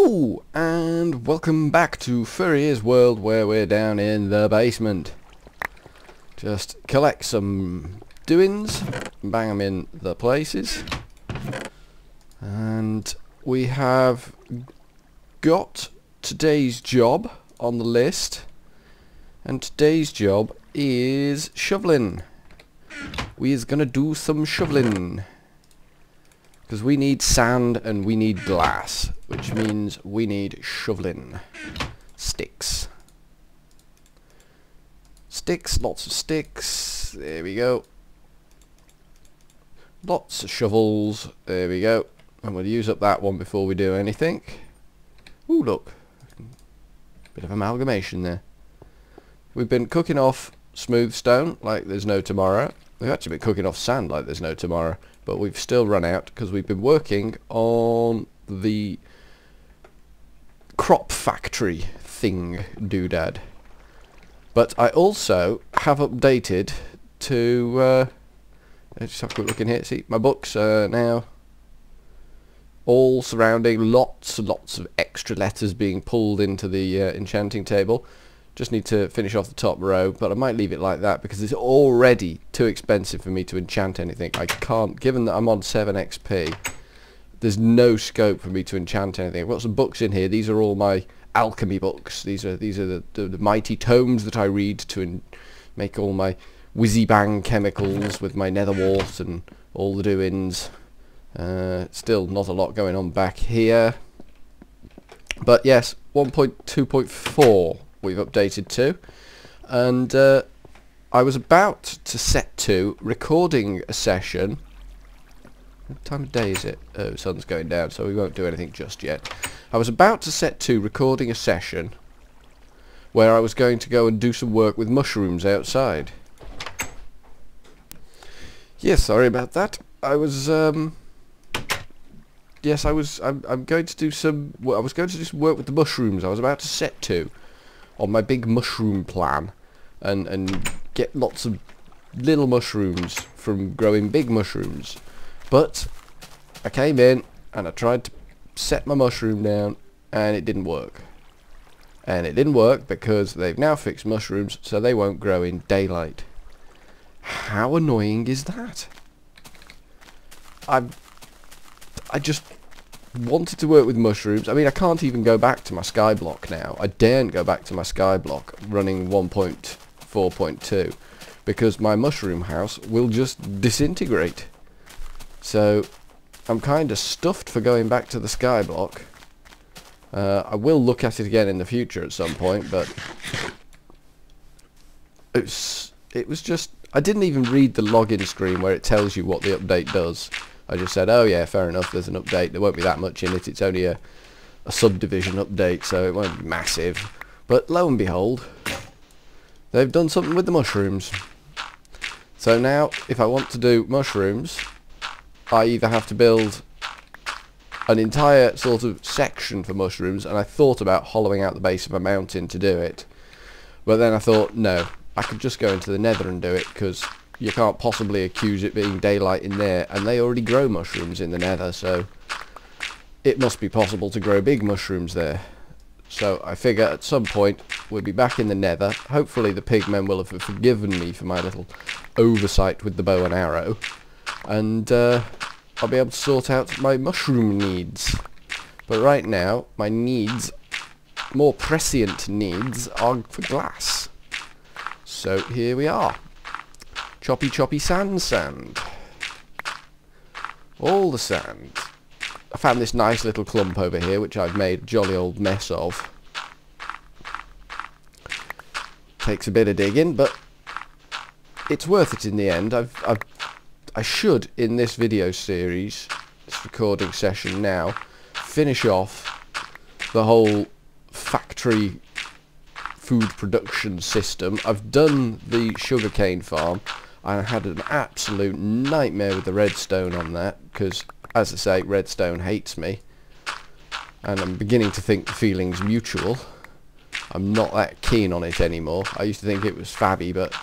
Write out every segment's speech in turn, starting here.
Hello and welcome back to Furrier's World, where we're down in the basement. Just collect some doings, bang them in the places, and we have got today's job on the list, and today's job is shoveling. We is gonna do some shoveling because we need sand and we need glass, which means we need shoveling sticks. Sticks, lots of sticks. There we go. Lots of shovels. There we go. I'm going to use up that one before we do anything. Ooh, look. Bit of amalgamation there. We've been cooking off smooth stone like there's no tomorrow. We've actually been cooking off sand like there's no tomorrow, but we've still run out because we've been working on the crop factory thing doodad. But I also have updated to let's just have a quick look in here. See, my books are now all surrounding lots and lots of extra letters being pulled into the enchanting table. Just need to finish off the top row, but I might leave it like that because it's already too expensive for me to enchant anything. I can't, given that I'm on 7 XP, there's no scope for me to enchant anything. I've got some books in here. These are all my alchemy books. These are the mighty tomes that I read to make all my whizzy bang chemicals with my nether wart and all the doings. Still not a lot going on back here, but yes, 1.2.4 we've updated to, and I was about to set to recording a session. What time of day is it? Oh, sun's going down, so we won't do anything just yet. I was about to set to recording a session where I was going to go and do some work with mushrooms outside. Yes, sorry about that. I was yes, I'm going to do some. I was going to do some work with the mushrooms. I was about to set to on my big mushroom plan, and get lots of little mushrooms from growing big mushrooms. But I came in and I tried to set my mushroom down and it didn't work. And it didn't work because they've now fixed mushrooms so they won't grow in daylight. How annoying is that? I just wanted to work with mushrooms. I mean, I can't even go back to my skyblock now. I daren't go back to my skyblock running 1.4.2 because my mushroom house will just disintegrate. So I'm kind of stuffed for going back to the skyblock. I will look at it again in the future at some point, but it was just, I didn't even read the login screen where it tells you what the update does. I just said, oh yeah, fair enough, there's an update. There won't be that much in it. It's only a subdivision update, so it won't be massive. But lo and behold, they've done something with the mushrooms. So now, if I want to do mushrooms, I either have to build an entire sort of section for mushrooms, and I thought about hollowing out the base of a mountain to do it. But then I thought, no, I could just go into the nether and do it, because you can't possibly accuse it being daylight in there, and they already grow mushrooms in the nether, so it must be possible to grow big mushrooms there. So I figure at some point we'll be back in the nether. Hopefully the pigmen will have forgiven me for my little oversight with the bow and arrow, and I'll be able to sort out my mushroom needs. But right now my needs, more prescient needs, are for glass. So here we are. Choppy choppy sand. All the sand. I found this nice little clump over here which I've made a jolly old mess of. Takes a bit of digging, but it's worth it in the end. I should, in this video series, this recording session now, finish off the whole factory food production system. I've done the sugarcane farm. I had an absolute nightmare with the redstone on that because, as I say, redstone hates me, and I'm beginning to think the feeling's mutual. I'm not that keen on it anymore. I used to think it was fabby, but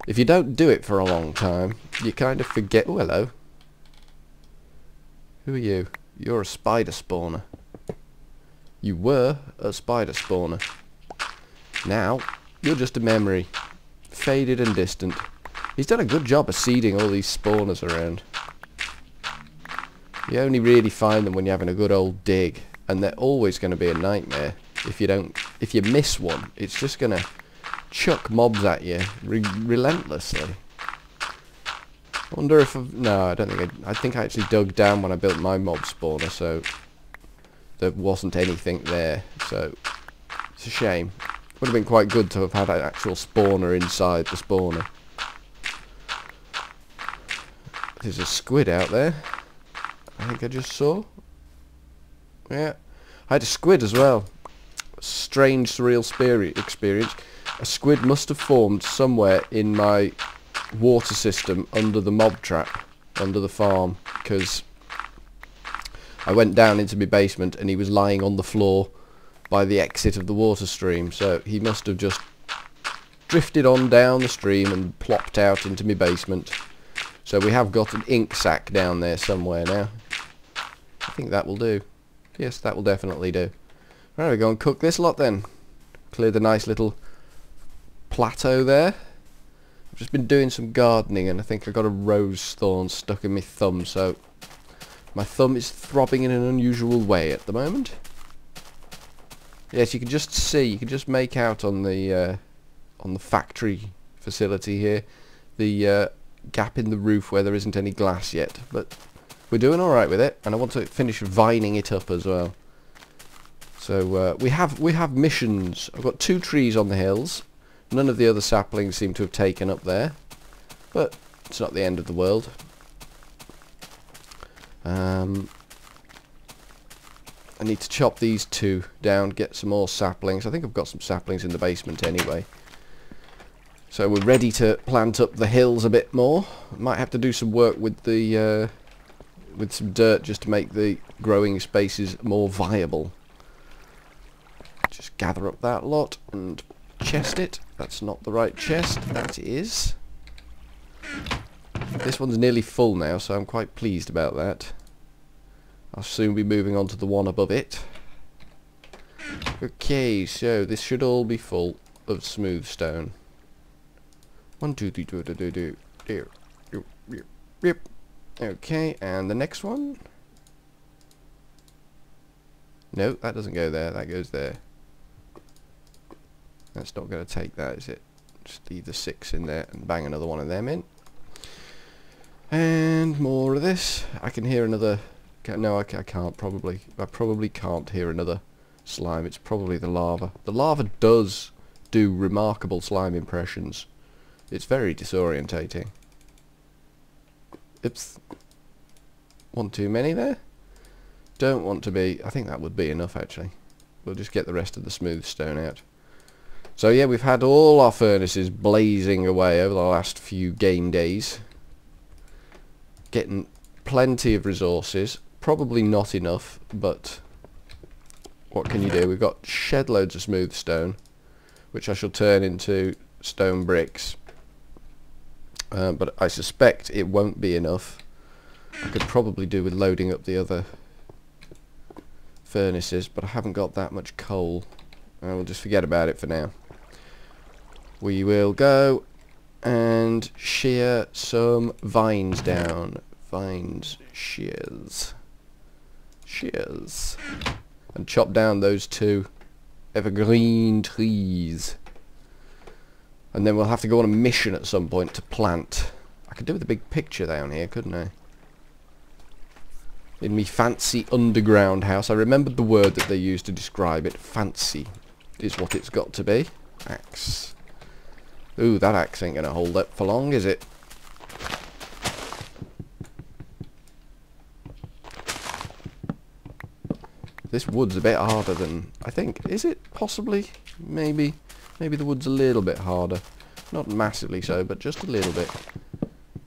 if you don't do it for a long time, you kind of forget. Oh, hello. Who are you? You're a spider spawner. You were a spider spawner. Now, you're just a memory. Faded and distant. He's done a good job of seeding all these spawners around. You only really find them when you're having a good old dig. And they're always going to be a nightmare. If you miss one, it's just going to chuck mobs at you relentlessly. I wonder if no, I don't think I think I actually dug down when I built my mob spawner, so there wasn't anything there. So it's a shame. Would have been quite good to have had an actual spawner inside the spawner. There's a squid out there. I think I just saw. Yeah, I had a squid as well. Strange, surreal experience. A squid must have formed somewhere in my water system under the mob trap, under the farm, because I went down into my basement and he was lying on the floor by the exit of the water stream, so he must have just drifted on down the stream and plopped out into my basement. So we have got an ink sac down there somewhere now. I think that will do. Yes, that will definitely do. Right, we go and cook this lot then. Clear the nice little plateau there. I've just been doing some gardening and I think I got a rose thorn stuck in my thumb, so my thumb is throbbing in an unusual way at the moment. Yes, you can just see, you can just make out on the factory facility here the gap in the roof where there isn't any glass yet, but we're doing alright with it, and I want to finish vining it up as well. So we have missions. I've got 2 trees on the hills. None of the other saplings seem to have taken up there, but it's not the end of the world. I need to chop these 2 down, get some more saplings. I think I've got some saplings in the basement anyway. So we're ready to plant up the hills a bit more. Might have to do some work with the with some dirt just to make the growing spaces more viable. Just gather up that lot and chest it. That's not the right chest. That is. This one's nearly full now, so I'm quite pleased about that. I'll soon be moving on to the one above it. Okay, so this should all be full of smooth stone. 1, 2, 3, 2, 2, 2. Okay, and the next one? No, that doesn't go there, that goes there. That's not going to take that, is it? Just leave the 6 in there and bang another one of them in. And more of this. I can hear another... No, I can't probably. I probably can't hear another slime. It's probably the lava. The lava does do remarkable slime impressions. It's very disorientating. Oops. One too many there? Don't want to be... I think that would be enough actually. We'll just get the rest of the smooth stone out. So yeah, we've had all our furnaces blazing away over the last few game days. Getting plenty of resources. Probably not enough, but what can you do? We've got shed loads of smooth stone, which I shall turn into stone bricks. But I suspect it won't be enough. I could probably do with loading up the other furnaces, but I haven't got that much coal. We'll just forget about it for now. We will go and shear some vines down. Vines, shears. Shears. And chop down those 2 evergreen trees. And then we'll have to go on a mission at some point to plant. I could do with a big picture down here, couldn't I? In me fancy underground house. I remembered the word that they used to describe it. Fancy is what it's got to be. Axe. Ooh, that axe ain't gonna hold up for long, is it? This wood's a bit harder than I think. Is it? Possibly? Maybe. Maybe the wood's a little bit harder. Not massively so, but just a little bit.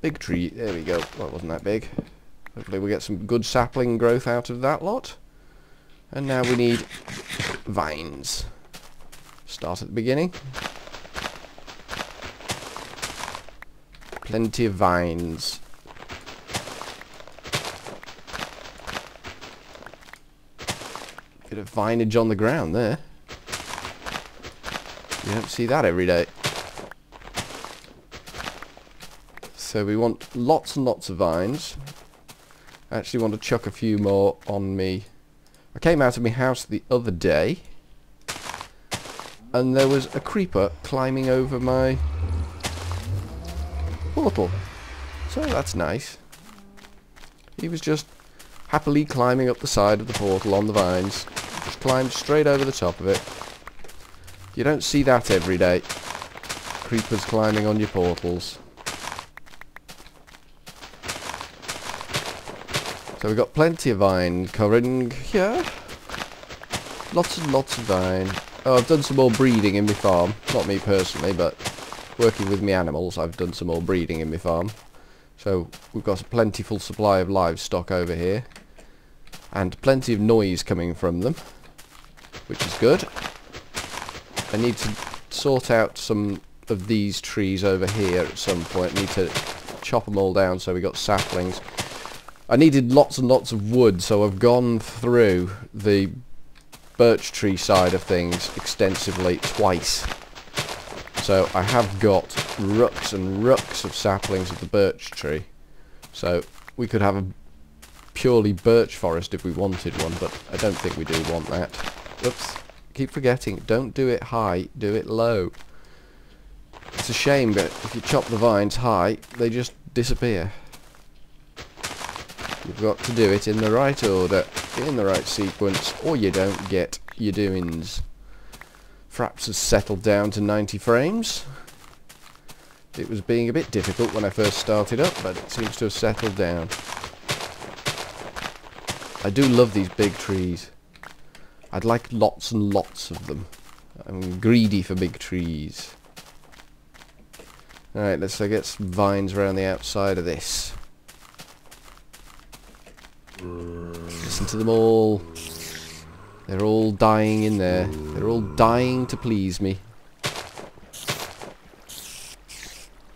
Big tree. There we go. Well, it wasn't that big. Hopefully we'll get some good sapling growth out of that lot. And now we need vines. Start at the beginning. Plenty of vines. Bit of vinage on the ground there. You don't see that every day. So we want lots and lots of vines. I actually want to chuck a few more on me. I came out of my house the other day and there was a creeper climbing over my portal. So that's nice. He was just happily climbing up the side of the portal on the vines. Just climbed straight over the top of it. You don't see that every day. Creepers climbing on your portals. So we've got plenty of vine covering here. Lots and lots of vine. Oh, I've done some more breeding in my farm. Not me personally, but working with me animals, I've done some more breeding in my farm. So we've got a plentiful supply of livestock over here. And plenty of noise coming from them, which is good. I need to sort out some of these trees over here at some point. I need to chop them all down so we got saplings. I needed lots and lots of wood, so I've gone through the birch tree side of things extensively twice. So I have got rucks and rucks of saplings of the birch tree. So we could have a purely birch forest if we wanted one, but I don't think we do want that. Oops, keep forgetting, don't do it high, do it low. It's a shame, but if you chop the vines high, they just disappear. You've got to do it in the right order, in the right sequence, or you don't get your doings. Fraps has settled down to 90 frames. It was being a bit difficult when I first started up, but it seems to have settled down. I do love these big trees. I'd like lots and lots of them. I'm greedy for big trees. Alright, let's get some vines around the outside of this. Listen to them all. They're all dying in there. They're all dying to please me.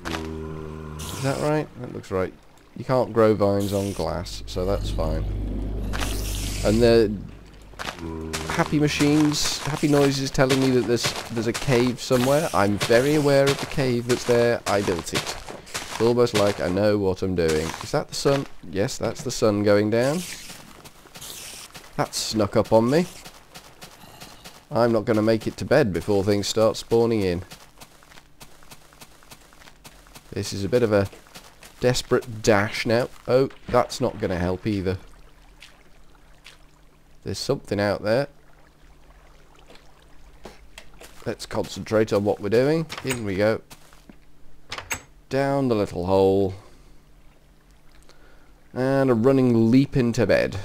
Is that right? That looks right. You can't grow vines on glass, so that's fine. And the happy machines, happy noises telling me that there's a cave somewhere. I'm very aware of the cave that's there. I built it. It's almost like I know what I'm doing. Is that the sun? Yes, that's the sun going down. That snuck up on me. I'm not going to make it to bed before things start spawning in. This is a bit of a desperate dash now. Oh, that's not going to help either. There's something out there. Let's concentrate on what we're doing. In we go. Down the little hole. And a running leap into bed.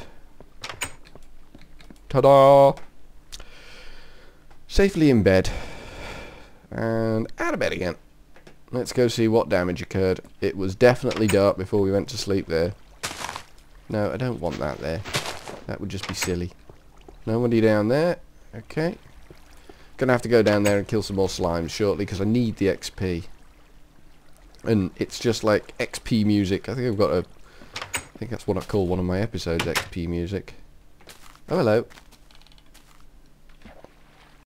Ta-da! Safely in bed. And out of bed again. Let's go see what damage occurred. It was definitely dark before we went to sleep there. No, I don't want that there. That would just be silly. Nobody down there. Okay. Gonna have to go down there and kill some more slimes shortly because I need the XP. And it's just like XP music. I think I've got a... I think that's what I call one of my episodes, XP music. Oh, hello.